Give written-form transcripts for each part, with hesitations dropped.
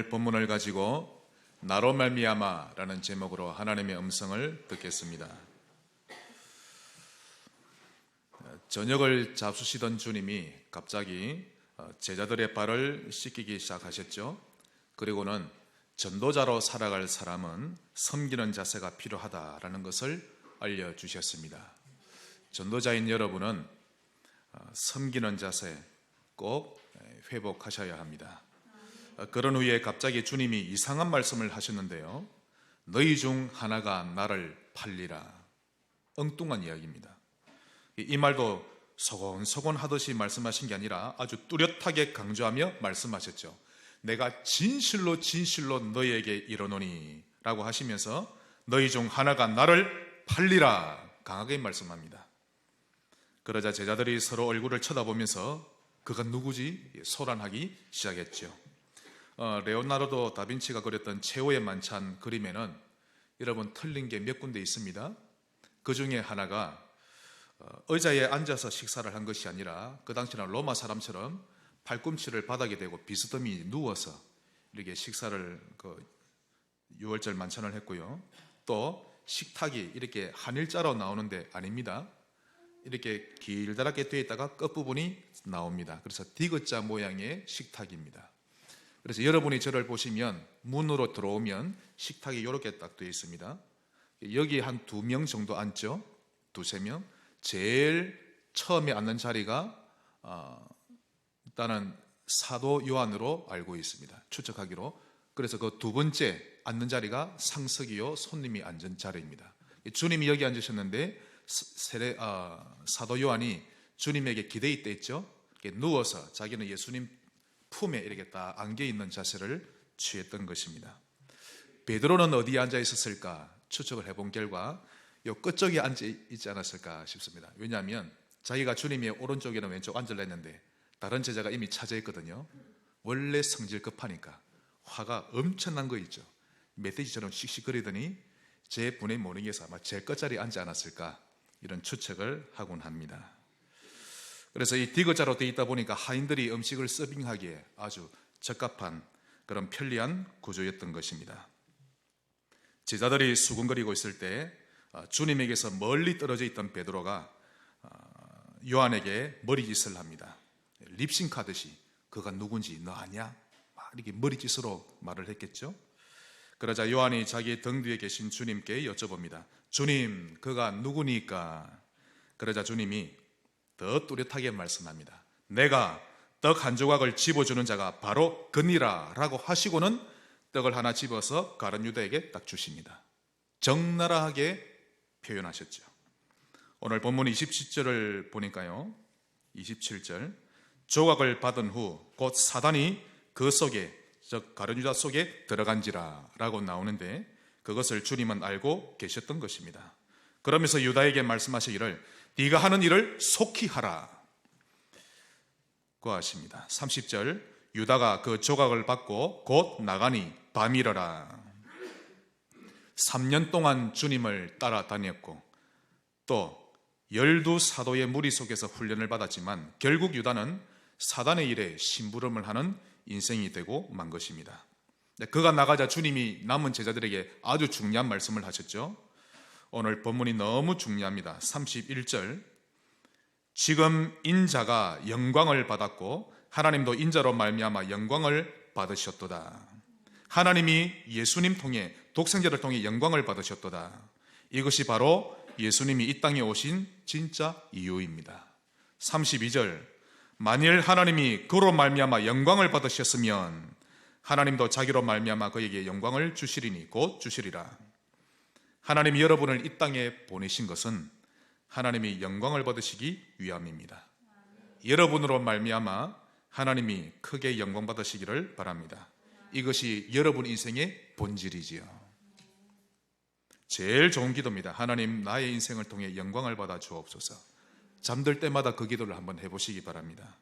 오늘 본문을 가지고 나로 말미암아라는 제목으로 하나님의 음성을 듣겠습니다. 저녁을 잡수시던 주님이 갑자기 제자들의 발을 씻기기 시작하셨죠. 그리고는 전도자로 살아갈 사람은 섬기는 자세가 필요하다라는 것을 알려주셨습니다. 전도자인 여러분은 섬기는 자세 꼭 회복하셔야 합니다. 그런 후에 갑자기 주님이 이상한 말씀을 하셨는데요. 너희 중 하나가 나를 팔리라. 엉뚱한 이야기입니다. 이 말도 소곤소곤 하듯이 말씀하신 게 아니라 아주 뚜렷하게 강조하며 말씀하셨죠. 내가 진실로 너희에게 이르노니 라고 하시면서 너희 중 하나가 나를 팔리라 강하게 말씀합니다. 그러자 제자들이 서로 얼굴을 쳐다보면서 그가 누구지? 소란하기 시작했죠. 레오나르도 다빈치가 그렸던 최후의 만찬 그림에는 여러분 틀린 게 몇 군데 있습니다. 그 중에 하나가 의자에 앉아서 식사를 한 것이 아니라 그 당시는 로마 사람처럼 팔꿈치를 바닥에 대고 비스듬히 누워서 이렇게 식사를 유월절 만찬을 했고요. 또 식탁이 이렇게 한일자로 나오는데 아닙니다. 이렇게 길다랗게 되어 있다가 끝부분이 나옵니다. 그래서 디귿자 모양의 식탁입니다. 그래서 여러분이 저를 보시면 문으로 들어오면 식탁이 이렇게 딱 되어 있습니다. 여기 한 2명 정도 앉죠. 2-3명. 제일 처음에 앉는 자리가 일단은 사도 요한으로 알고 있습니다. 추측하기로. 그래서 그 2번째 앉는 자리가 상석이요 손님이 앉은 자리입니다. 주님이 여기 앉으셨는데 사도 요한이 주님에게 기대 있다 했죠. 누워서 자기는 예수님 품에 이렇게 딱 안겨 있는 자세를 취했던 것입니다. 베드로는 어디에 앉아 있었을까 추측을 해본 결과 이 끝쪽에 앉아 있지 않았을까 싶습니다. 왜냐하면 자기가 주님의 오른쪽이나 왼쪽 앉으려 했는데 다른 제자가 이미 차지했거든요. 원래 성질 급하니까 화가 엄청난 거 있죠. 멧돼지처럼 씩씩거리더니 제 분의 모닝에서 아마 제일 끝자리에 앉지 않았을까 이런 추측을 하곤 합니다. 그래서 이 디귿자로 되어 있다 보니까 하인들이 음식을 서빙하기에 아주 적합한 그런 편리한 구조였던 것입니다. 제자들이 수군거리고 있을 때 주님에게서 멀리 떨어져 있던 베드로가 요한에게 머리짓을 합니다. 립싱크하듯이 그가 누군지 너 아냐? 막 이렇게 머리짓으로 말을 했겠죠. 그러자 요한이 자기 등 뒤에 계신 주님께 여쭤봅니다. 주님, 그가 누구니까? 그러자 주님이 더 뚜렷하게 말씀합니다. 내가 떡 한 조각을 집어주는 자가 바로 그니라 라고 하시고는 떡을 하나 집어서 가룟 유다에게 딱 주십니다. 적나라하게 표현하셨죠. 오늘 본문 27절을 보니까요. 27절 조각을 받은 후 곧 사단이 그 속에 즉 가룟 유다 속에 들어간지라 라고 나오는데 그것을 주님은 알고 계셨던 것입니다. 그러면서 유다에게 말씀하시기를 네가 하는 일을 속히 하라 고 하십니다. 30절 유다가 그 조각을 받고 곧 나가니 밤이러라. 3년 동안 주님을 따라다녔고 또 12사도의 무리 속에서 훈련을 받았지만 결국 유다는 사단의 일에 심부름을 하는 인생이 되고 만 것입니다. 그가 나가자 주님이 남은 제자들에게 아주 중요한 말씀을 하셨죠. 오늘 본문이 너무 중요합니다. 31절 지금 인자가 영광을 받았고 하나님도 인자로 말미암아 영광을 받으셨도다. 하나님이 예수님 통해 독생자를 통해 영광을 받으셨도다. 이것이 바로 예수님이 이 땅에 오신 진짜 이유입니다. 32절 만일 하나님이 그로 말미암아 영광을 받으셨으면 하나님도 자기로 말미암아 그에게 영광을 주시리니 곧 주시리라. 하나님이 여러분을 이 땅에 보내신 것은 하나님이 영광을 받으시기 위함입니다. 여러분으로 말미암아 하나님이 크게 영광 받으시기를 바랍니다. 이것이 여러분 인생의 본질이지요. 제일 좋은 기도입니다. 하나님 나의 인생을 통해 영광을 받아 주옵소서. 잠들 때마다 그 기도를 한번 해보시기 바랍니다.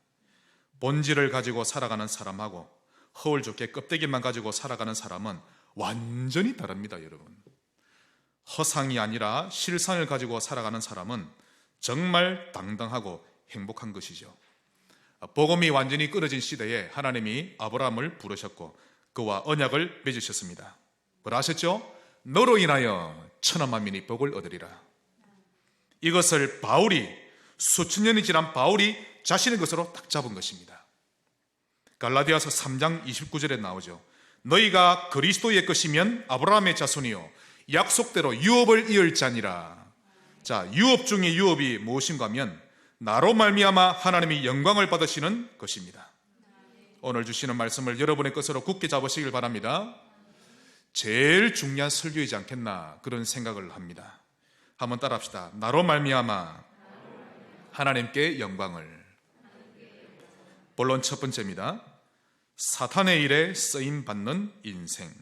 본질을 가지고 살아가는 사람하고 허울 좋게 껍데기만 가지고 살아가는 사람은 완전히 다릅니다. 여러분, 허상이 아니라 실상을 가지고 살아가는 사람은 정말 당당하고 행복한 것이죠. 복음이 완전히 끊어진 시대에 하나님이 아브라함을 부르셨고 그와 언약을 맺으셨습니다. 뭐라 하셨죠? 너로 인하여 천하 만민이 복을 얻으리라. 이것을 바울이, 수천 년이 지난 바울이 자신의 것으로 딱 잡은 것입니다. 갈라디아서 3장 29절에 나오죠. 너희가 그리스도의 것이면 아브라함의 자손이요 약속대로 유업을 이을 자니라. 자, 유업 중에 유업이 무엇인가 하면 나로 말미암아 하나님이 영광을 받으시는 것입니다. 오늘 주시는 말씀을 여러분의 것으로 굳게 잡으시길 바랍니다. 제일 중요한 설교이지 않겠나 그런 생각을 합니다. 한번 따라합시다. 나로 말미암아 하나님께 영광을. 본론 첫 번째입니다. 사탄의 일에 쓰임 받는 인생.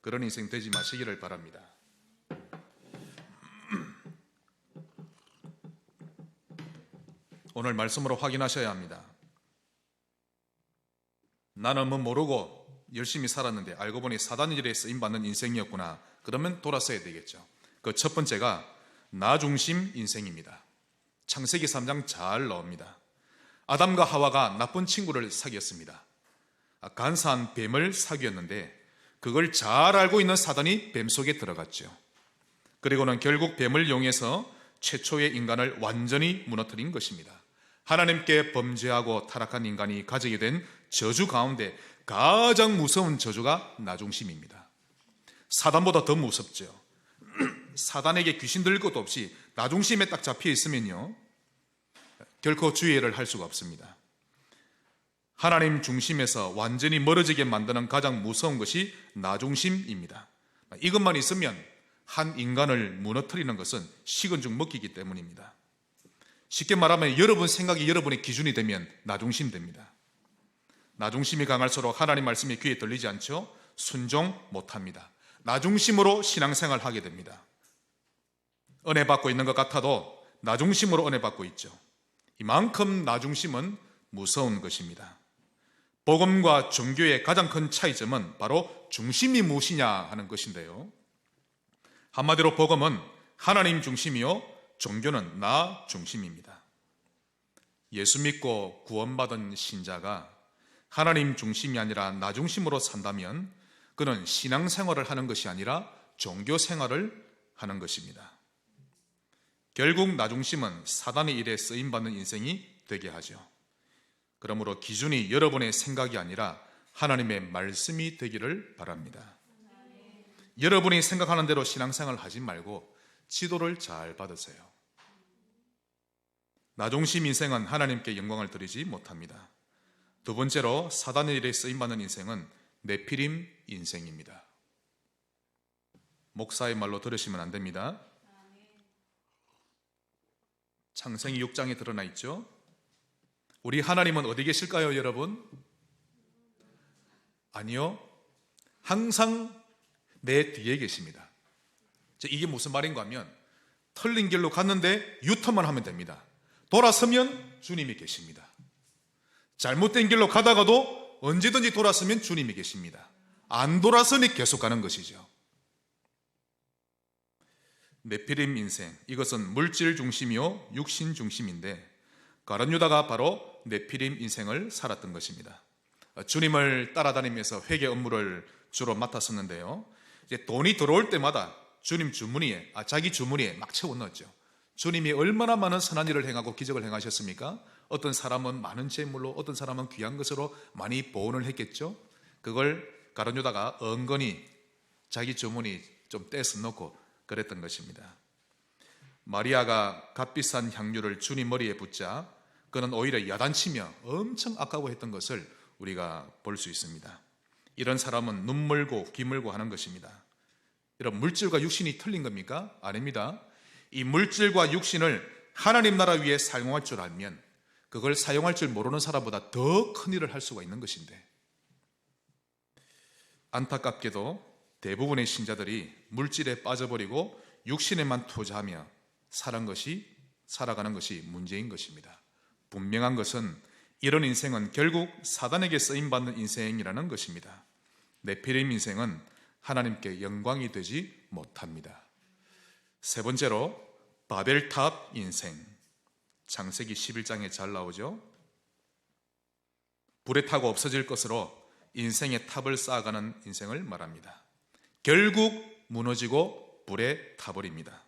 그런 인생 되지 마시기를 바랍니다. 오늘 말씀으로 확인하셔야 합니다. 나는 뭐 모르고 열심히 살았는데 알고 보니 사단의 일에 쓰임받는 인생이었구나. 그러면 돌아서야 되겠죠. 그 첫 번째가 나 중심 인생입니다. 창세기 3장 잘 나옵니다. 아담과 하와가 나쁜 친구를 사귀었습니다. 간사한 뱀을 사귀었는데 그걸 잘 알고 있는 사단이 뱀 속에 들어갔죠. 그리고는 결국 뱀을 이용해서 최초의 인간을 완전히 무너뜨린 것입니다. 하나님께 범죄하고 타락한 인간이 가지게 된 저주 가운데 가장 무서운 저주가 나중심입니다. 사단보다 더 무섭죠. 사단에게 귀신 들릴 것도 없이 나중심에 딱 잡혀 있으면요 결코 주의를 할 수가 없습니다. 하나님 중심에서 완전히 멀어지게 만드는 가장 무서운 것이 나중심입니다. 이것만 있으면 한 인간을 무너뜨리는 것은 식은 죽 먹기이기 때문입니다. 쉽게 말하면 여러분 생각이 여러분의 기준이 되면 나중심 됩니다. 나중심이 강할수록 하나님 말씀이 귀에 들리지 않죠? 순종 못합니다. 나중심으로 신앙생활 하게 됩니다. 은혜 받고 있는 것 같아도 나중심으로 은혜 받고 있죠. 이만큼 나중심은 무서운 것입니다. 복음과 종교의 가장 큰 차이점은 바로 중심이 무엇이냐 하는 것인데요. 한마디로 복음은 하나님 중심이요 종교는 나 중심입니다. 예수 믿고 구원받은 신자가 하나님 중심이 아니라 나 중심으로 산다면 그는 신앙생활을 하는 것이 아니라 종교생활을 하는 것입니다. 결국 나 중심은 사단의 일에 쓰임받는 인생이 되게 하죠. 그러므로 기준이 여러분의 생각이 아니라 하나님의 말씀이 되기를 바랍니다. 여러분이 생각하는 대로 신앙생활 하지 말고 지도를 잘 받으세요. 나중심 인생은 하나님께 영광을 드리지 못합니다. 두 번째로 사단의 일에 쓰임받는 인생은 네피림 인생입니다. 목사의 말로 들으시면 안 됩니다. 창세기 6장에 드러나 있죠. 우리 하나님은 어디 계실까요, 여러분? 아니요. 항상 내 뒤에 계십니다. 이게 무슨 말인가 하면 틀린 길로 갔는데 유턴만 하면 됩니다. 돌아서면 주님이 계십니다. 잘못된 길로 가다가도 언제든지 돌아서면 주님이 계십니다. 안 돌아서니 계속 가는 것이죠. 네피림 인생, 이것은 물질 중심이요 육신 중심인데 가룟 유다가 바로 네피림 인생을 살았던 것입니다. 주님을 따라다니면서 회개 업무를 주로 맡았었는데요. 이제 돈이 들어올 때마다 주님 주머니에, 자기 주머니에 막 채워 넣었죠. 주님이 얼마나 많은 선한 일을 행하고 기적을 행하셨습니까? 어떤 사람은 많은 재물로, 어떤 사람은 귀한 것으로 많이 보온을 했겠죠. 그걸 가룟 유다가 은근히 자기 주머니 좀 떼서 넣고 그랬던 것입니다. 마리아가 값비싼 향유를 주님 머리에 붓자 그는 오히려 야단치며 엄청 아까워했던 것을 우리가 볼 수 있습니다. 이런 사람은 눈 멀고 귀 멀고 하는 것입니다. 이런 물질과 육신이 틀린 겁니까? 아닙니다. 이 물질과 육신을 하나님 나라 위에 사용할 줄 알면 그걸 사용할 줄 모르는 사람보다 더 큰 일을 할 수가 있는 것인데, 안타깝게도 대부분의 신자들이 물질에 빠져버리고 육신에만 투자하며 살아가는 것이 문제인 것입니다. 분명한 것은 이런 인생은 결국 사단에게 쓰임받는 인생이라는 것입니다. 네피림 인생은 하나님께 영광이 되지 못합니다. 세 번째로 바벨탑 인생, 창세기 11장에 잘 나오죠. 불에 타고 없어질 것으로 인생의 탑을 쌓아가는 인생을 말합니다. 결국 무너지고 불에 타버립니다.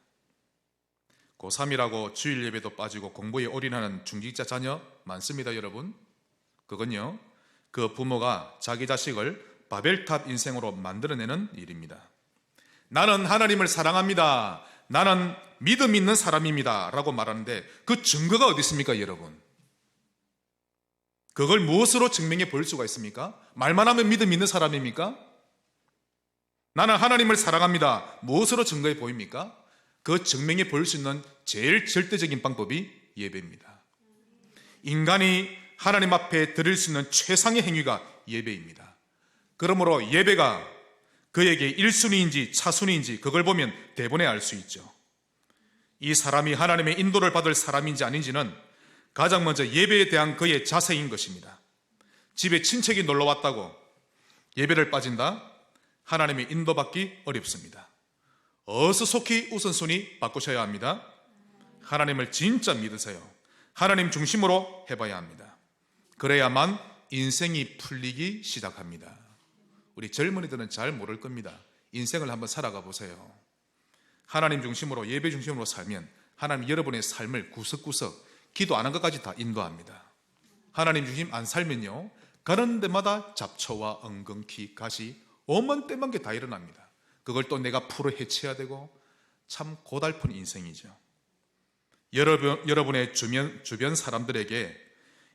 고3이라고 주일 예배도 빠지고 공부에 올인하는 중직자 자녀 많습니다, 여러분. 그건요, 그 부모가 자기 자식을 바벨탑 인생으로 만들어내는 일입니다. 나는 하나님을 사랑합니다, 나는 믿음 있는 사람입니다 라고 말하는데 그 증거가 어디 있습니까, 여러분? 그걸 무엇으로 증명해 볼 수가 있습니까? 말만 하면 믿음 있는 사람입니까? 나는 하나님을 사랑합니다, 무엇으로 증거해 보입니까? 그 증명해 볼 수 있는 제일 절대적인 방법이 예배입니다. 인간이 하나님 앞에 드릴 수 있는 최상의 행위가 예배입니다. 그러므로 예배가 그에게 1순위인지 차순위인지 그걸 보면 대본에 알 수 있죠. 이 사람이 하나님의 인도를 받을 사람인지 아닌지는 가장 먼저 예배에 대한 그의 자세인 것입니다. 집에 친척이 놀러 왔다고 예배를 빠진다? 하나님의 인도받기 어렵습니다. 어서 속히 우선순위 바꾸셔야 합니다. 하나님을 진짜 믿으세요. 하나님 중심으로 해봐야 합니다. 그래야만 인생이 풀리기 시작합니다. 우리 젊은이들은 잘 모를 겁니다. 인생을 한번 살아가 보세요. 하나님 중심으로, 예배 중심으로 살면 하나님 여러분의 삶을 구석구석 기도 안 한 것까지 다 인도합니다. 하나님 중심 안 살면요, 가는 데마다 잡초와 엉겅퀴, 가시, 오만 때만 게 다 일어납니다. 그걸 또 내가 풀어 헤쳐야 되고 참 고달픈 인생이죠. 여러분의 주변 사람들에게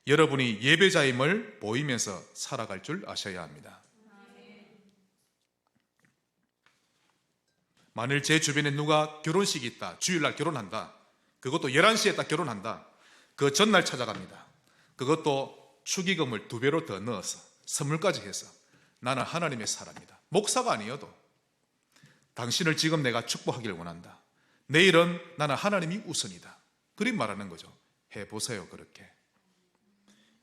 여러분이 예배자임을 보이면서 살아갈 줄 아셔야 합니다. 만일 제 주변에 누가 결혼식이 있다, 주일날 결혼한다, 그것도 11시에 딱 결혼한다, 그 전날 찾아갑니다. 그것도 축의금을 2배로 더 넣어서 선물까지 해서 나는 하나님의 사람이다, 목사가 아니어도 당신을 지금 내가 축복하기를 원한다, 내일은 나는 하나님이 우선이다, 그리 말하는 거죠. 해보세요. 그렇게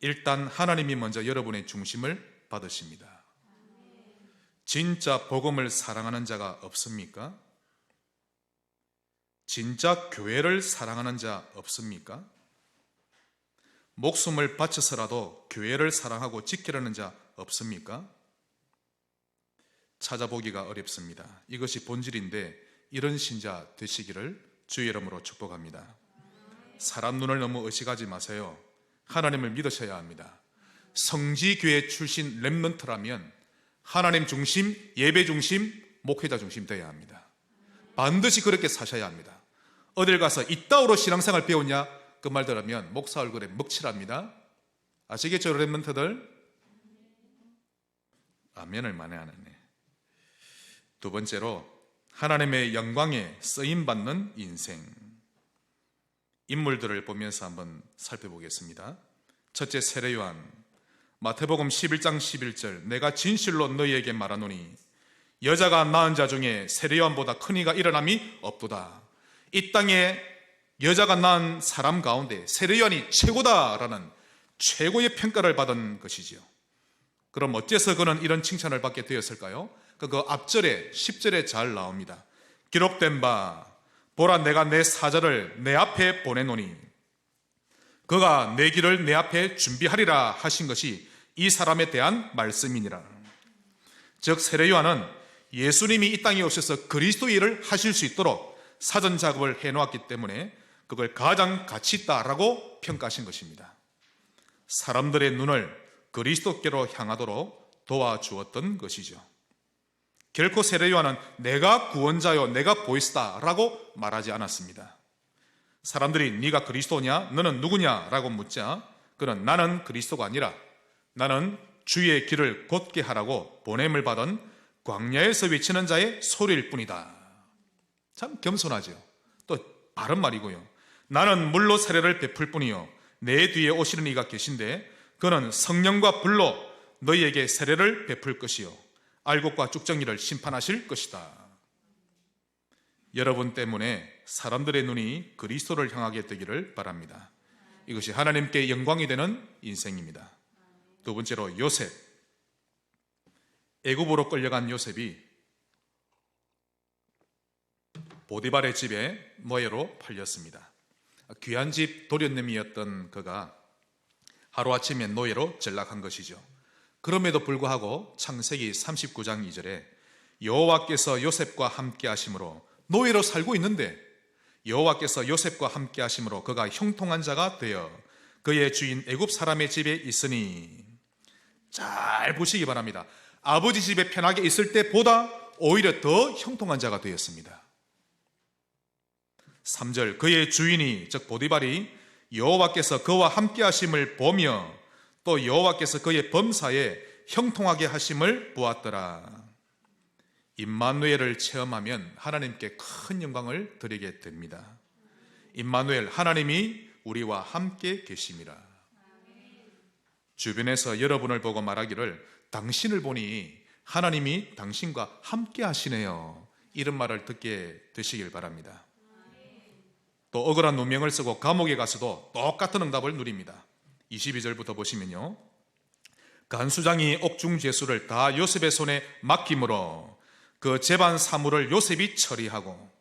일단 하나님이 먼저 여러분의 중심을 받으십니다. 진짜 복음을 사랑하는 자가 없습니까? 진짜 교회를 사랑하는 자 없습니까? 목숨을 바쳐서라도 교회를 사랑하고 지키려는 자 없습니까? 찾아보기가 어렵습니다. 이것이 본질인데 이런 신자 되시기를 주의 이름으로 축복합니다. 사람 눈을 너무 의식하지 마세요. 하나님을 믿으셔야 합니다. 성지교회 출신 렘넌트라면 하나님 중심, 예배 중심, 목회자 중심 되어야 합니다. 반드시 그렇게 사셔야 합니다. 어딜 가서 이따위로 신앙생활 배웠냐? 그 말 들으면 목사 얼굴에 먹칠합니다. 아시겠죠, 렘넌트들? 아멘을 많이 하네. 두 번째로, 하나님의 영광에 쓰임받는 인생. 인물들을 보면서 한번 살펴보겠습니다. 첫째, 세례요한. 마태복음 11장 11절, 내가 진실로 너희에게 말하노니 여자가 낳은 자 중에 세례요한보다 큰 이가 일어남이 없도다. 이 땅에 여자가 낳은 사람 가운데 세례요한이 최고다라는 최고의 평가를 받은 것이지요. 그럼 어째서 그는 이런 칭찬을 받게 되었을까요? 그 앞절에 10절에 잘 나옵니다. 기록된 바 보라, 내가 내 사자를 내 앞에 보내노니 그가 내 길을 내 앞에 준비하리라 하신 것이 이 사람에 대한 말씀이니라. 즉 세례요한은 예수님이 이 땅에 오셔서 그리스도의 일을 하실 수 있도록 사전 작업을 해놓았기 때문에 그걸 가장 가치 있다라고 평가하신 것입니다. 사람들의 눈을 그리스도께로 향하도록 도와주었던 것이죠. 결코 세례요한은 내가 구원자요, 내가 보이스다라고 말하지 않았습니다. 사람들이 네가 그리스도냐, 너는 누구냐 라고 묻자 그는 나는 그리스도가 아니라 나는 주의 길을 곧게 하라고 보냄을 받은 광야에서 외치는 자의 소리일 뿐이다. 참 겸손하죠. 또 바른 말이고요. 나는 물로 세례를 베풀 뿐이요 내 뒤에 오시는 이가 계신데 그는 성령과 불로 너희에게 세례를 베풀 것이요 알곡과 쭉정이를 심판하실 것이다. 여러분 때문에 사람들의 눈이 그리스도를 향하게 되기를 바랍니다. 이것이 하나님께 영광이 되는 인생입니다. 두 번째로, 요셉. 애굽으로 끌려간 요셉이 보디발의 집에 노예로 팔렸습니다. 귀한 집 도련님이었던 그가 하루아침에 노예로 전락한 것이죠. 그럼에도 불구하고 창세기 39장 2절에 여호와께서 요셉과 함께 하심으로, 노예로 살고 있는데 여호와께서 요셉과 함께 하심으로 그가 형통한 자가 되어 그의 주인 애굽 사람의 집에 있으니. 잘 보시기 바랍니다. 아버지 집에 편하게 있을 때보다 오히려 더 형통한 자가 되었습니다. 3절, 그의 주인이 즉 보디발이 여호와께서 그와 함께 하심을 보며 또 여호와께서 그의 범사에 형통하게 하심을 보았더라. 임마누엘을 체험하면 하나님께 큰 영광을 드리게 됩니다. 임마누엘, 하나님이 우리와 함께 계심이라. 주변에서 여러분을 보고 말하기를 당신을 보니 하나님이 당신과 함께 하시네요, 이런 말을 듣게 되시길 바랍니다. 또 억울한 누명을 쓰고 감옥에 가서도 똑같은 응답을 누립니다. 22절부터 보시면요, 간수장이 옥중죄수를 다 요셉의 손에 맡김으로 그 재반 사물을 요셉이 처리하고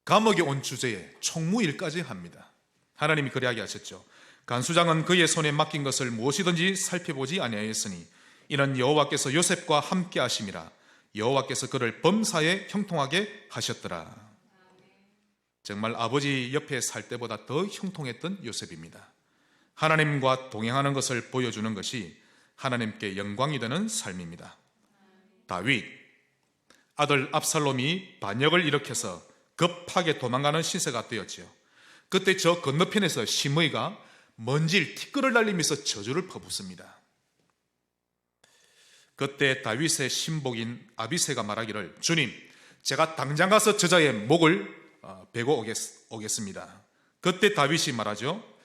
감옥에 온 주제에 총무일까지 합니다. 하나님이 그리하게 하셨죠. 간수장은 그의 손에 맡긴 것을 무엇이든지 살펴보지 아니하였으니 이는 여호와께서 요셉과 함께 하심이라. 여호와께서 그를 범사에 형통하게 하셨더라. 정말 아버지 옆에 살 때보다 더 형통했던 요셉입니다. 하나님과 동행하는 것을 보여주는 것이 하나님께 영광이 되는 삶입니다. 다윗, 아들 압살롬이 반역을 일으켜서 급하게 도망가는 시세가 되었지요. 그때 저 건너편에서 심의가 먼지를 티끌을 날리면서 저주를 퍼붓습니다. 그때 다윗의 신복인 아비새가 말하기를, 주님, 제가 당장 가서 저자의 목을 베고 오겠습니다. 그때 다윗이 말하죠.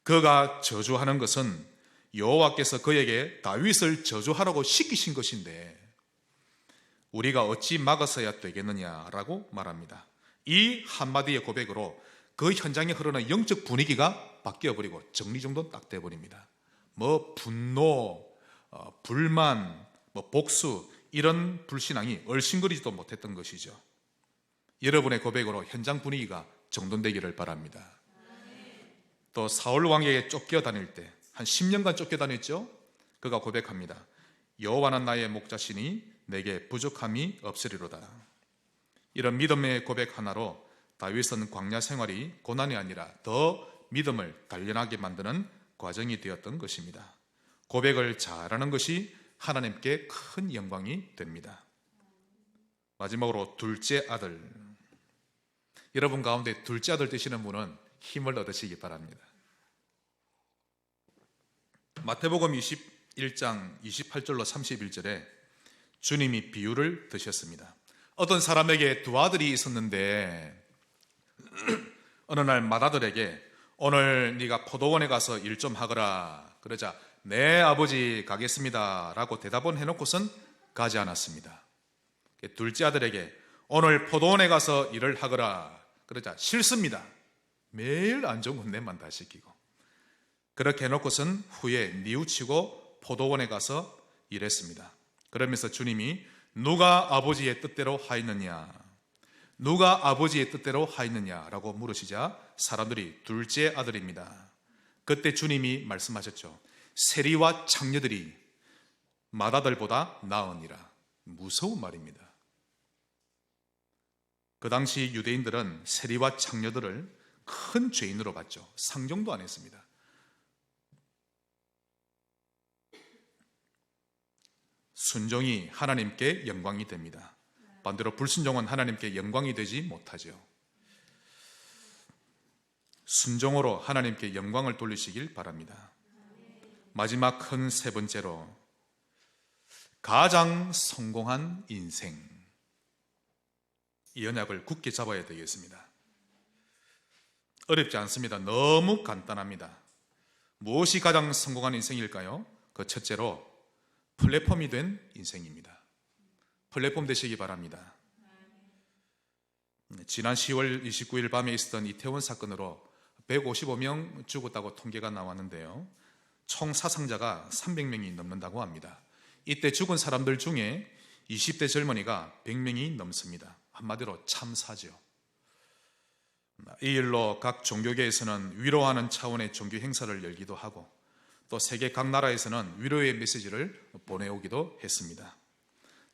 그가 저주하는 것은 여호와께서 그에게 다윗을 저주하라고 시키신 것인데 우리가 어찌 막았어야 되겠느냐라고 말합니다. 이 한마디의 고백으로 그 현장에 흐르는 영적 분위기가 바뀌어버리고 정리정돈 딱 돼버립니다. 분노, 불만, 복수, 이런 불신앙이 얼씬거리지도 못했던 것이죠. 여러분의 고백으로 현장 분위기가 정돈되기를 바랍니다. 또 사울 왕에게 쫓겨다닐 때 한 10년간 쫓겨다녔죠. 그가 고백합니다. 여호와는 나의 목자시니 내게 부족함이 없으리로다. 이런 믿음의 고백 하나로 다윗은 광야 생활이 고난이 아니라 더 믿음을 단련하게 만드는 과정이 되었던 것입니다. 고백을 잘하는 것이 하나님께 큰 영광이 됩니다. 마지막으로 둘째 아들. 여러분 가운데 둘째 아들 되시는 분은 힘을 얻으시기 바랍니다. 마태복음 21장 28절로 31절에 주님이 비유를 드셨습니다. 어떤 사람에게 두 아들이 있었는데 어느 날 맏아들에게 오늘 네가 포도원에 가서 일 좀 하거라. 그러자 네 아버지 가겠습니다 라고 대답은 해놓고선 가지 않았습니다. 둘째 아들에게 오늘 포도원에 가서 일을 하거라. 그러자 싫습니다. 매일 안 좋은 건내만 다 시키고 그렇게 해놓고선 후에 뉘우치고 포도원에 가서 일했습니다. 그러면서 주님이 누가 아버지의 뜻대로 하였느냐, 누가 아버지의 뜻대로 하였느냐라고 물으시자 사람들이 둘째 아들입니다. 그때 주님이 말씀하셨죠. 세리와 창녀들이 맏아들보다 나으니라. 무서운 말입니다. 그 당시 유대인들은 세리와 창녀들을 큰 죄인으로 봤죠. 상종도 안 했습니다. 순종이 하나님께 영광이 됩니다. 반대로 불순종은 하나님께 영광이 되지 못하죠. 순종으로 하나님께 영광을 돌리시길 바랍니다. 마지막 큰 세 번째로 가장 성공한 인생. 이 언약을 굳게 잡아야 되겠습니다. 어렵지 않습니다. 너무 간단합니다. 무엇이 가장 성공한 인생일까요? 그 첫째로 플랫폼이 된 인생입니다. 플랫폼 되시기 바랍니다. 지난 10월 29일 밤에 있었던 이태원 사건으로 155명 죽었다고 통계가 나왔는데요. 총 사상자가 300명이 넘는다고 합니다. 이때 죽은 사람들 중에 20대 젊은이가 100명이 넘습니다. 한마디로 참사죠. 이 일로 각 종교계에서는 위로하는 차원의 종교 행사를 열기도 하고 또 세계 각 나라에서는 위로의 메시지를 보내오기도 했습니다.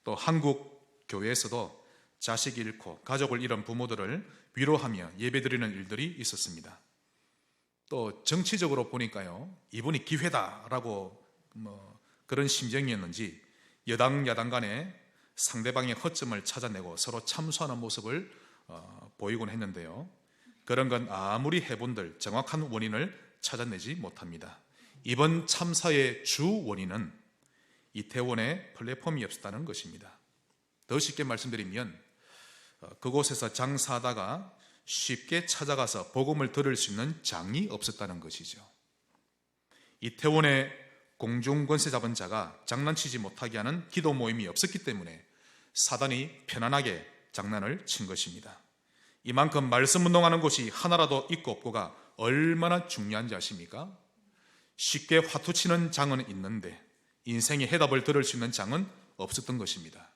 또 한국 교회에서도 자식 잃고 가족을 잃은 부모들을 위로하며 예배드리는 일들이 있었습니다. 또 정치적으로 보니까요, 이번이 기회다라고 그런 심정이었는지 여당 야당 간에 상대방의 허점을 찾아내고 서로 참수하는 모습을 보이곤 했는데요, 그런 건 아무리 해본들 정확한 원인을 찾아내지 못합니다. 이번 참사의 주 원인은 이태원에 플랫폼이 없었다는 것입니다. 더 쉽게 말씀드리면 그곳에서 장사하다가 쉽게 찾아가서 복음을 들을 수 있는 장이 없었다는 것이죠. 이태원에 공중권세 잡은 자가 장난치지 못하게 하는 기도 모임이 없었기 때문에 사단이 편안하게 장난을 친 것입니다. 이만큼 말씀 운동하는 곳이 하나라도 있고 없고가 얼마나 중요한지 아십니까? 쉽게 화투치는 장은 있는데 인생의 해답을 들을 수 있는 장은 없었던 것입니다.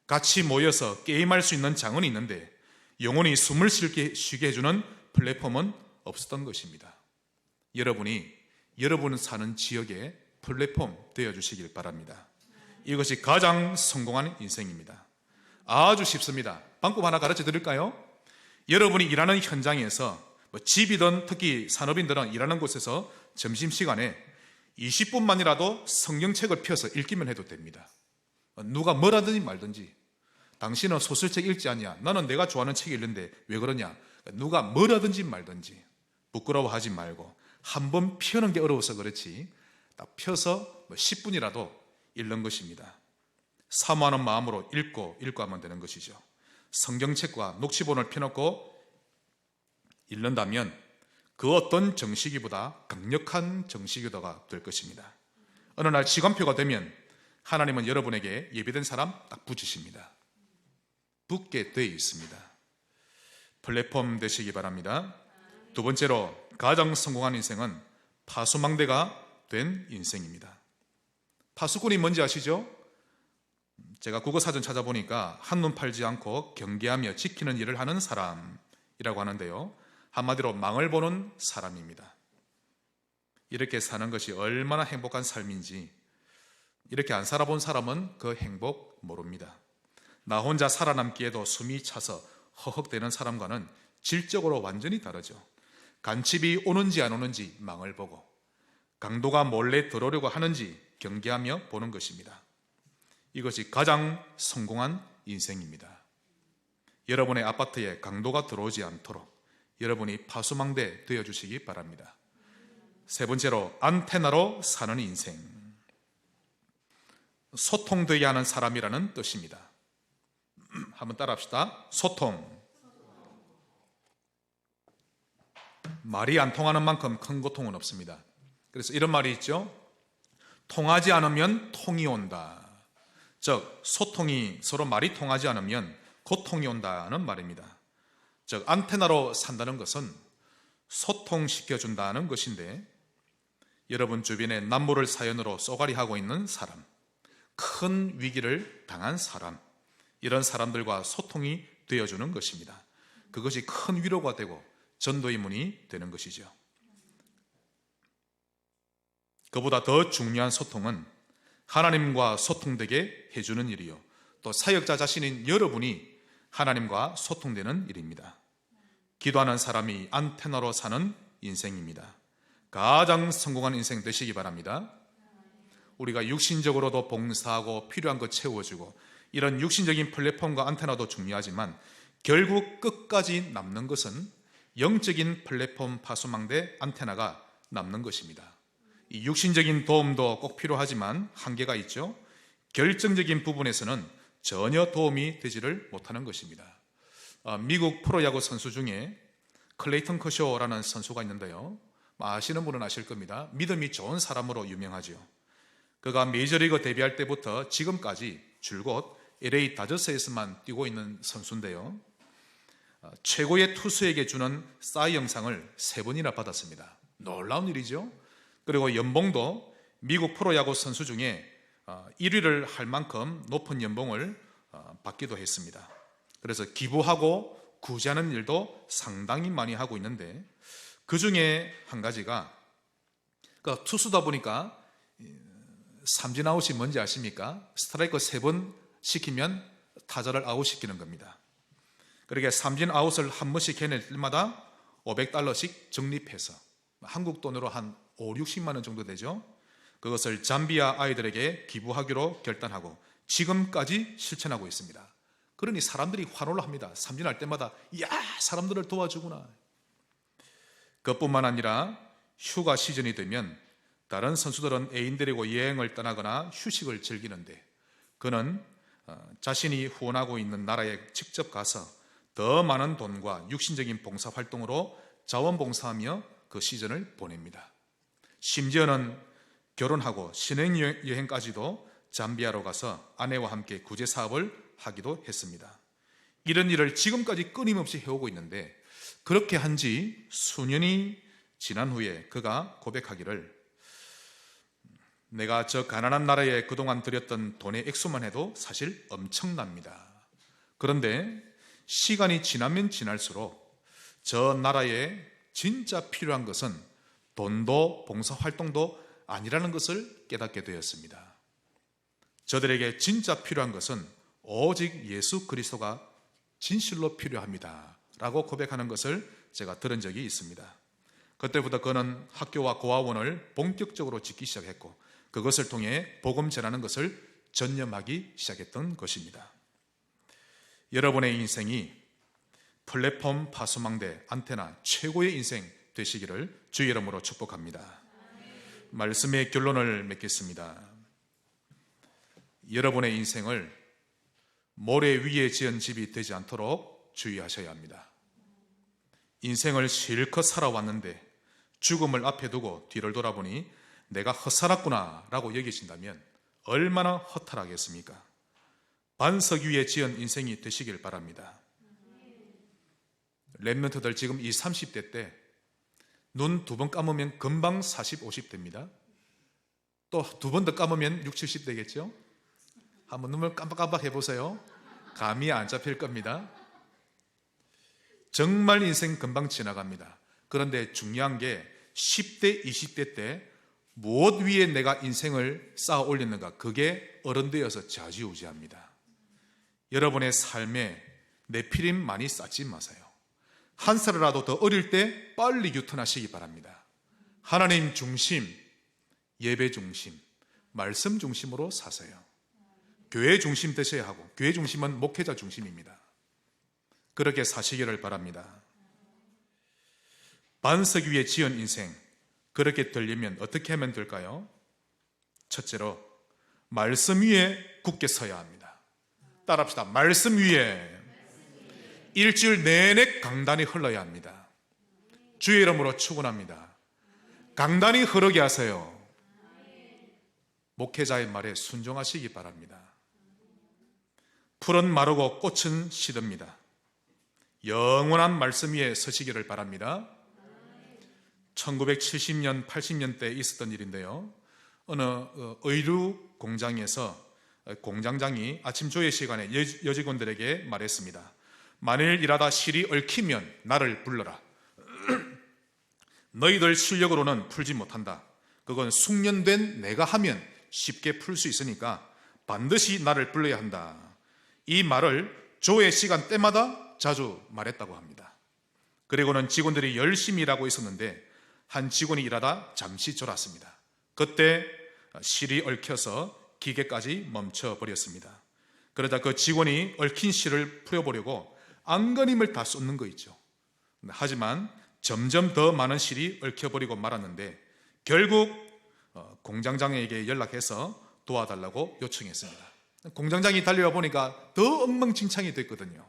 같이 모여서 게임할 수 있는 장은 있는데 영혼이 숨을 쉬게 해주는 플랫폼은 없었던 것입니다. 여러분이 여러분 사는 지역에 플랫폼 되어주시길 바랍니다. 이것이 가장 성공한 인생입니다. 아주 쉽습니다. 방법 하나 가르쳐 드릴까요? 여러분이 일하는 현장에서 집이든 특히 산업인들은 일하는 곳에서 점심시간에 20분만이라도 성경책을 펴서 읽기만 해도 됩니다. 누가 뭐라든지 말든지, 당신은 소설책 읽지 않냐? 나는 내가 좋아하는 책 읽는데 왜 그러냐? 누가 뭐라든지 말든지 부끄러워하지 말고, 한번 펴는 게 어려워서 그렇지 딱 펴서 10분이라도 읽는 것입니다. 사모하는 마음으로 읽고 하면 되는 것이죠. 성경책과 녹취본을 펴놓고 읽는다면 그 어떤 정식이보다 강력한 정식이도가 될 것입니다. 어느 날 시간표가 되면 하나님은 여러분에게 예비된 사람 딱 붙이십니다. 붙게 돼 있습니다. 플랫폼 되시기 바랍니다. 두 번째로, 가장 성공한 인생은 파수망대가 된 인생입니다. 파수꾼이 뭔지 아시죠? 제가 국어사전 찾아보니까 한눈 팔지 않고 경계하며 지키는 일을 하는 사람이라고 하는데요, 한마디로 망을 보는 사람입니다. 이렇게 사는 것이 얼마나 행복한 삶인지, 이렇게 안 살아본 사람은 그 행복 모릅니다. 나 혼자 살아남기에도 숨이 차서 허헉대는 사람과는 질적으로 완전히 다르죠. 간첩이 오는지 안 오는지 망을 보고, 강도가 몰래 들어오려고 하는지 경계하며 보는 것입니다. 이것이 가장 성공한 인생입니다. 여러분의 아파트에 강도가 들어오지 않도록 여러분이 파수망대 되어주시기 바랍니다. 세 번째로, 안테나로 사는 인생. 소통되게 하는 사람이라는 뜻입니다. 한번 따라합시다. 소통. 말이 안 통하는 만큼 큰 고통은 없습니다. 그래서 이런 말이 있죠. 통하지 않으면 통이 온다. 즉, 소통이, 서로 말이 통하지 않으면 고통이 온다는 말입니다. 즉, 안테나로 산다는 것은 소통시켜준다는 것인데, 여러분 주변에 남모를 사연으로 쏘가리하고 있는 사람, 큰 위기를 당한 사람, 이런 사람들과 소통이 되어주는 것입니다. 그것이 큰 위로가 되고 전도의 문이 되는 것이죠. 그보다 더 중요한 소통은 하나님과 소통되게 해주는 일이요, 또 사역자 자신인 여러분이 하나님과 소통되는 일입니다. 기도하는 사람이 안테나로 사는 인생입니다. 가장 성공한 인생 되시기 바랍니다. 우리가 육신적으로도 봉사하고 필요한 것 채워주고, 이런 육신적인 플랫폼과 안테나도 중요하지만 결국 끝까지 남는 것은 영적인 플랫폼 파수망대 안테나가 남는 것입니다. 이 육신적인 도움도 꼭 필요하지만 한계가 있죠. 결정적인 부분에서는 전혀 도움이 되지를 못하는 것입니다. 미국 프로야구 선수 중에 클레이턴 커쇼라는 선수가 있는데요, 아시는 분은 아실 겁니다. 믿음이 좋은 사람으로 유명하죠. 그가 메이저리그 데뷔할 때부터 지금까지 줄곧 LA 다저스에서만 뛰고 있는 선수인데요, 최고의 투수에게 주는 사이 영상을 3번이나 받았습니다. 놀라운 일이죠. 그리고 연봉도 미국 프로야구 선수 중에 1위를 할 만큼 높은 연봉을 받기도 했습니다. 그래서 기부하고 구제하는 일도 상당히 많이 하고 있는데, 그 중에 한 가지가 그러니까 투수다 보니까 삼진 아웃이 뭔지 아십니까? 스트라이크 3번 시키면 타자를 아웃시키는 겁니다. 그러니까 삼진 아웃을 한 번씩 해낼 때마다 $500씩 적립해서 한국 돈으로 한 5, 60만 원 정도 되죠. 그것을 잠비아 아이들에게 기부하기로 결단하고 지금까지 실천하고 있습니다. 그러니 사람들이 환호를 합니다. 삼진할 때마다 이야, 사람들을 도와주구나. 그뿐만 아니라 휴가 시즌이 되면 다른 선수들은 애인 데리고 여행을 떠나거나 휴식을 즐기는데 그는 자신이 후원하고 있는 나라에 직접 가서 더 많은 돈과 육신적인 봉사활동으로 자원봉사하며 그 시즌을 보냅니다. 심지어는 결혼하고 신혼여행까지도 잠비아로 가서 아내와 함께 구제사업을 하기도 했습니다. 이런 일을 지금까지 끊임없이 해오고 있는데 그렇게 한 지 수년이 지난 후에 그가 고백하기를 내가 저 가난한 나라에 그동안 들였던 돈의 액수만 해도 사실 엄청납니다. 그런데 시간이 지나면 지날수록 저 나라에 진짜 필요한 것은 돈도 봉사활동도 아니라는 것을 깨닫게 되었습니다. 저들에게 진짜 필요한 것은 오직 예수 그리스도가 진실로 필요합니다 라고 고백하는 것을 제가 들은 적이 있습니다. 그때부터 그는 학교와 고아원을 본격적으로 짓기 시작했고 그것을 통해 복음 전하는 것을 전념하기 시작했던 것입니다. 여러분의 인생이 플랫폼 파수망대 안테나 최고의 인생 되시기를 주의 이름으로 축복합니다. 말씀의 결론을 맺겠습니다. 여러분의 인생을 모래 위에 지은 집이 되지 않도록 주의하셔야 합니다. 인생을 실컷 살아왔는데 죽음을 앞에 두고 뒤를 돌아보니 내가 헛살았구나 라고 여기신다면 얼마나 허탈하겠습니까? 반석 위에 지은 인생이 되시길 바랍니다. 랩런트들 지금 이 30대 때 눈 2번 감으면 금방 40, 50대입니다. 또 2번 더 감으면 60, 70 되겠죠? 한번 눈을 깜빡깜빡 해보세요. 감이 안 잡힐 겁니다. 정말 인생 금방 지나갑니다. 그런데 중요한 게 10대, 20대 때 무엇 위에 내가 인생을 쌓아 올렸는가, 그게 어른되어서 좌지우지합니다. 여러분의 삶에 내피림 많이 쌓지 마세요. 한 살이라도 더 어릴 때 빨리 유턴하시기 바랍니다. 하나님 중심, 예배 중심, 말씀 중심으로 사세요. 교회 중심 되셔야 하고, 교회 중심은 목회자 중심입니다. 그렇게 사시기를 바랍니다. 반석 위에 지은 인생, 그렇게 되려면 어떻게 하면 될까요? 첫째로 말씀 위에 굳게 서야 합니다. 따라합시다. 말씀 위에 일주일 내내 강단이 흘러야 합니다. 주의 이름으로 축원합니다. 강단이 흐르게 하세요. 목회자의 말에 순종하시기 바랍니다. 풀은 마르고 꽃은 시듭니다. 영원한 말씀 위에 서시기를 바랍니다. 1970년, 80년대에 있었던 일인데요. 어느 의류 공장에서 공장장이 아침 조회 시간에 여직원들에게 말했습니다. 만일 일하다 실이 얽히면 나를 불러라. 너희들 실력으로는 풀지 못한다. 그건 숙련된 내가 하면 쉽게 풀 수 있으니까 반드시 나를 불러야 한다. 이 말을 조회 시간 때마다 자주 말했다고 합니다. 그리고는 직원들이 열심히 일하고 있었는데 한 직원이 일하다 잠시 졸았습니다. 그때 실이 얽혀서 기계까지 멈춰버렸습니다. 그러자 그 직원이 얽힌 실을 풀어보려고 안간힘을 다 쏟는 거 있죠. 하지만 점점 더 많은 실이 얽혀버리고 말았는데 결국 공장장에게 연락해서 도와달라고 요청했습니다. 공장장이 달려와 보니까 더 엉망진창이 됐거든요.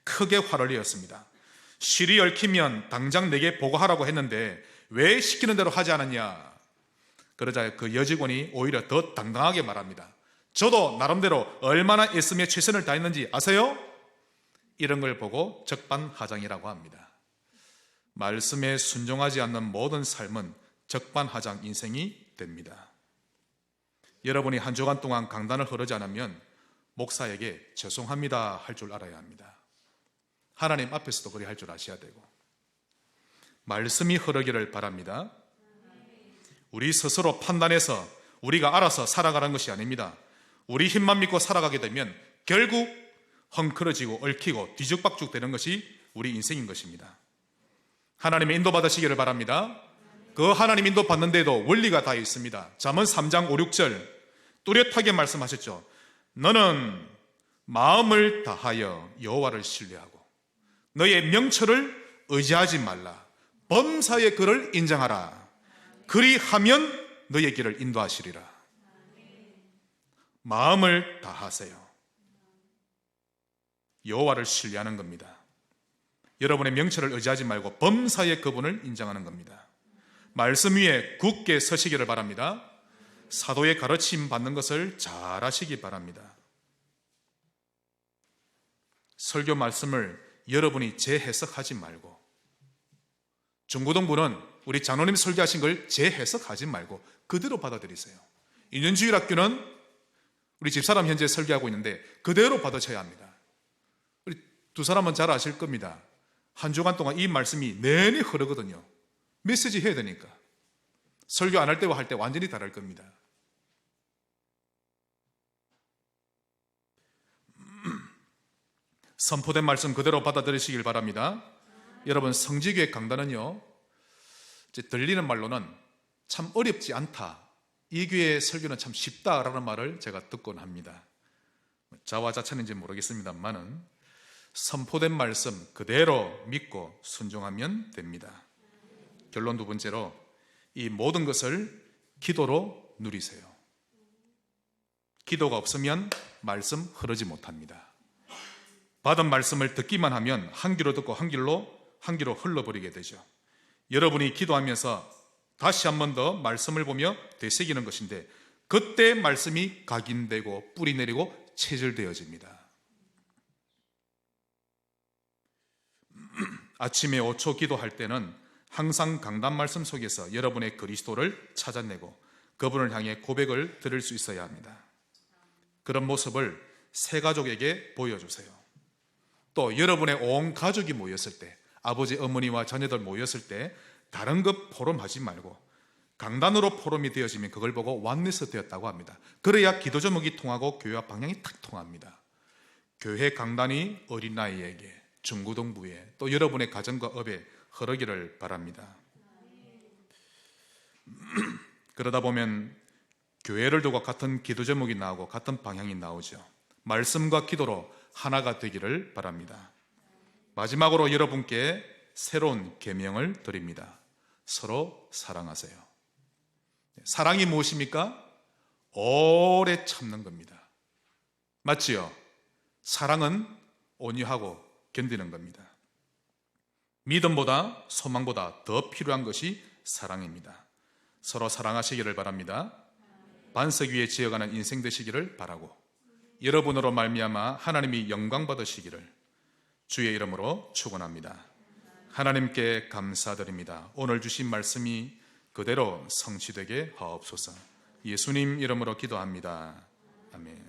크게 화를 내었습니다. 실이 얽히면 당장 내게 보고하라고 했는데 왜 시키는 대로 하지 않았냐. 그러자 그 여직원이 오히려 더 당당하게 말합니다. 저도 나름대로 얼마나 애쓰며 최선을 다했는지 아세요? 이런 걸 보고 적반하장이라고 합니다. 말씀에 순종하지 않는 모든 삶은 적반하장 인생이 됩니다. 여러분이 한 주간 동안 강단을 흐르지 않으면 목사에게 죄송합니다 할 줄 알아야 합니다. 하나님 앞에서도 그리 할 줄 아셔야 되고, 말씀이 흐르기를 바랍니다. 우리 스스로 판단해서 우리가 알아서 살아가는 것이 아닙니다. 우리 힘만 믿고 살아가게 되면 결국 헝클어지고 얽히고 뒤죽박죽 되는 것이 우리 인생인 것입니다. 하나님의 인도 받으시기를 바랍니다. 그 하나님 인도 받는데도 원리가 다 있습니다. 잠언 3장 5, 6절 뚜렷하게 말씀하셨죠. 너는 마음을 다하여 여호와를 신뢰하고 너의 명철을 의지하지 말라. 범사의 그를 인정하라. 그리하면 너의 길을 인도하시리라. 마음을 다하세요. 여호와를 신뢰하는 겁니다. 여러분의 명철을 의지하지 말고 범사의 그분을 인정하는 겁니다. 말씀 위에 굳게 서시기를 바랍니다. 사도의 가르침 받는 것을 잘 하시기 바랍니다. 설교 말씀을 여러분이 재해석하지 말고, 중고등부는 우리 장로님 설교하신 걸 재해석하지 말고 그대로 받아들이세요. 인연주일학교는 우리 집사람 현재 설교하고 있는데 그대로 받아쳐야 합니다. 우리 두 사람은 잘 아실 겁니다. 한 주간 동안 이 말씀이 내내 흐르거든요. 메시지 해야 되니까. 설교 안 할 때와 할 때 완전히 다를 겁니다. 선포된 말씀 그대로 받아들이시길 바랍니다. 여러분, 성지교회 강단은요, 이제 들리는 말로는 참 어렵지 않다, 이 교회의 설교는 참 쉽다라는 말을 제가 듣곤 합니다. 자화자찬인지 모르겠습니다만은 선포된 말씀 그대로 믿고 순종하면 됩니다. 결론 두 번째로, 이 모든 것을 기도로 누리세요. 기도가 없으면 말씀 흐르지 못합니다. 받은 말씀을 듣기만 하면 한 귀로 듣고 한 귀로 흘러버리게 되죠. 여러분이 기도하면서 다시 한 번 더 말씀을 보며 되새기는 것인데, 그때 말씀이 각인되고 뿌리 내리고 체질되어집니다. 아침에 5초 기도할 때는 항상 강단 말씀 속에서 여러분의 그리스도를 찾아내고 그분을 향해 고백을 드릴 수 있어야 합니다. 그런 모습을 새 가족에게 보여주세요. 또 여러분의 온 가족이 모였을 때, 아버지, 어머니와 자녀들 모였을 때 다른 것 포럼하지 말고 강단으로 포럼이 되어지면 그걸 보고 완네스 되었다고 합니다. 그래야 기도 제목이 통하고 교회와 방향이 탁 통합니다. 교회 강단이 어린아이에게, 중고등부에, 또 여러분의 가정과 업에 흐르기를 바랍니다. 그러다 보면 교회를 두고 같은 기도 제목이 나오고 같은 방향이 나오죠. 말씀과 기도로 하나가 되기를 바랍니다. 마지막으로 여러분께 새로운 계명을 드립니다. 서로 사랑하세요. 사랑이 무엇입니까? 오래 참는 겁니다. 맞지요? 사랑은 온유하고 견디는 겁니다. 믿음보다 소망보다 더 필요한 것이 사랑입니다. 서로 사랑하시기를 바랍니다. 반석 위에 지어가는 인생 되시기를 바라고, 여러분으로 말미암아 하나님이 영광 받으시기를 주의 이름으로 축원합니다. 하나님께 감사드립니다. 오늘 주신 말씀이 그대로 성취되게 하옵소서. 예수님 이름으로 기도합니다. 아멘.